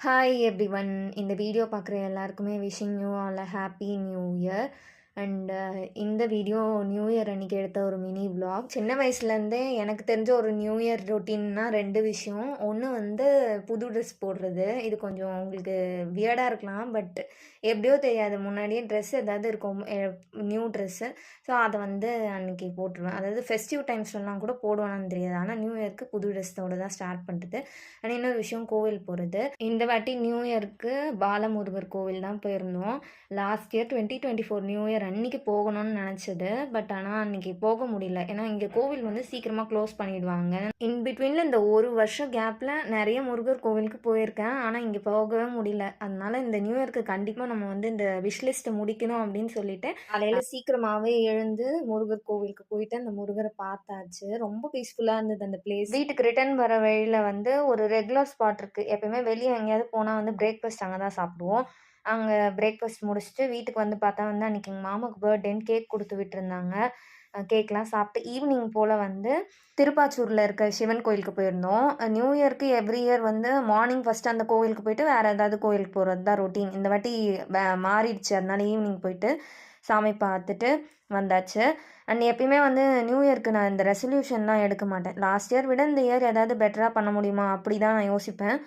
Hi everyone. இந்த video பார்க்குற எல்லாருக்குமே wishing you all a happy new year. And இந்த வீடியோ நியூ இயர் அன்றைக்கி எடுத்த ஒரு மினி vlog. சின்ன வயசுலேருந்தே எனக்கு தெரிஞ்ச ஒரு நியூ இயர் ரொட்டீன்னா 2 விஷயம். ஒன்று வந்து புது ட்ரெஸ் போடுறது. இது கொஞ்சம் உங்களுக்கு வியர்டாக இருக்கலாம், பட் எப்படியோ தெரியாது, முன்னாடியே ட்ரெஸ் ஏதாவது இருக்கும், நியூ ட்ரெஸ்ஸு. ஸோ அதை வந்து அன்றைக்கி போட்டுருவேன். அதாவது ஃபெஸ்டிவ் டைம்ஸ்லாம் கூட போடுவானான்னு தெரியாது, ஆனால் நியூ இயர்க்கு புது ட்ரெஸ்ஸோடு தான் ஸ்டார்ட் பண்ணுறது. அண்ட் இன்னொரு விஷயம், கோவில் போகிறது. இந்த வாட்டி நியூ இயருக்கு பாலமுருகர் கோவில் தான் போயிருந்தோம். லாஸ்ட் இயர் 2024 நியூ இயர் அன்றைக்கி போகணும்னு நினச்சது, பட் ஆனால் அன்றைக்கி போக முடியல. ஏன்னா இங்கே கோவில் வந்து சீக்கிரமாக க்ளோஸ் பண்ணிடுவாங்க. இன் பிட்வீனில் இந்த ஒரு வருஷம் கேப்பில் நிறைய முருகர் கோவிலுக்கு போயிருக்கேன், ஆனால் இங்கே போகவே முடியல. அதனால இந்த நியூ இயர்க்கு கண்டிப்பாக நம்ம வந்து இந்த விஷ் லிஸ்ட்டை முடிக்கணும் அப்படின்னு சொல்லிட்டு காலையில் சீக்கிரமாகவே எழுந்து முருகர் கோவிலுக்கு போயிட்டு அந்த முருகரை பார்த்தாச்சு. ரொம்ப பீஸ்ஃபுல்லாக இருந்தது அந்த பிளேஸ். வீட்டுக்கு ரிட்டர்ன் வர வழியில் வந்து ஒரு ரெகுலர் ஸ்பாட் இருக்குது. எப்பயுமே வெளியே எங்கேயாவது போனால் வந்து பிரேக்ஃபாஸ்ட் அங்கே தான் சாப்பிடுவோம். அங்கே பிரேக்ஃபாஸ்ட் முடிச்சுட்டு வீட்டுக்கு வந்து பார்த்தா வந்து அன்றைக்கி எங்கள் மாமாவுக்கு பர்த்டேன்னு கேக் கொடுத்து விட்டுருந்தாங்க. கேக்லாம் சாப்பிட்டு ஈவினிங் போல் வந்து திருப்பாச்சூரில் இருக்க சிவன் கோயிலுக்கு போயிருந்தோம். நியூ இயர்க்கு எவ்ரி இயர் வந்து மார்னிங் ஃபஸ்ட்டு அந்த கோவிலுக்கு போயிட்டு வேறு ஏதாவது கோவிலுக்கு போகிறது தான் ரொட்டீன். இந்த வாட்டி மாறிடுச்சு, அதனால ஈவினிங் போயிட்டு சாமி பார்த்துட்டு வந்தாச்சு. அண்ட் எப்பயுமே வந்து நியூ இயர்க்கு நான் இந்த ரெசல்யூஷன்லாம் எடுக்க மாட்டேன். லாஸ்ட் இயர் விட இந்த இயர் ஏதாவது பெட்டராக பண்ண முடியுமா அப்படி தான் நான் யோசிப்பேன்.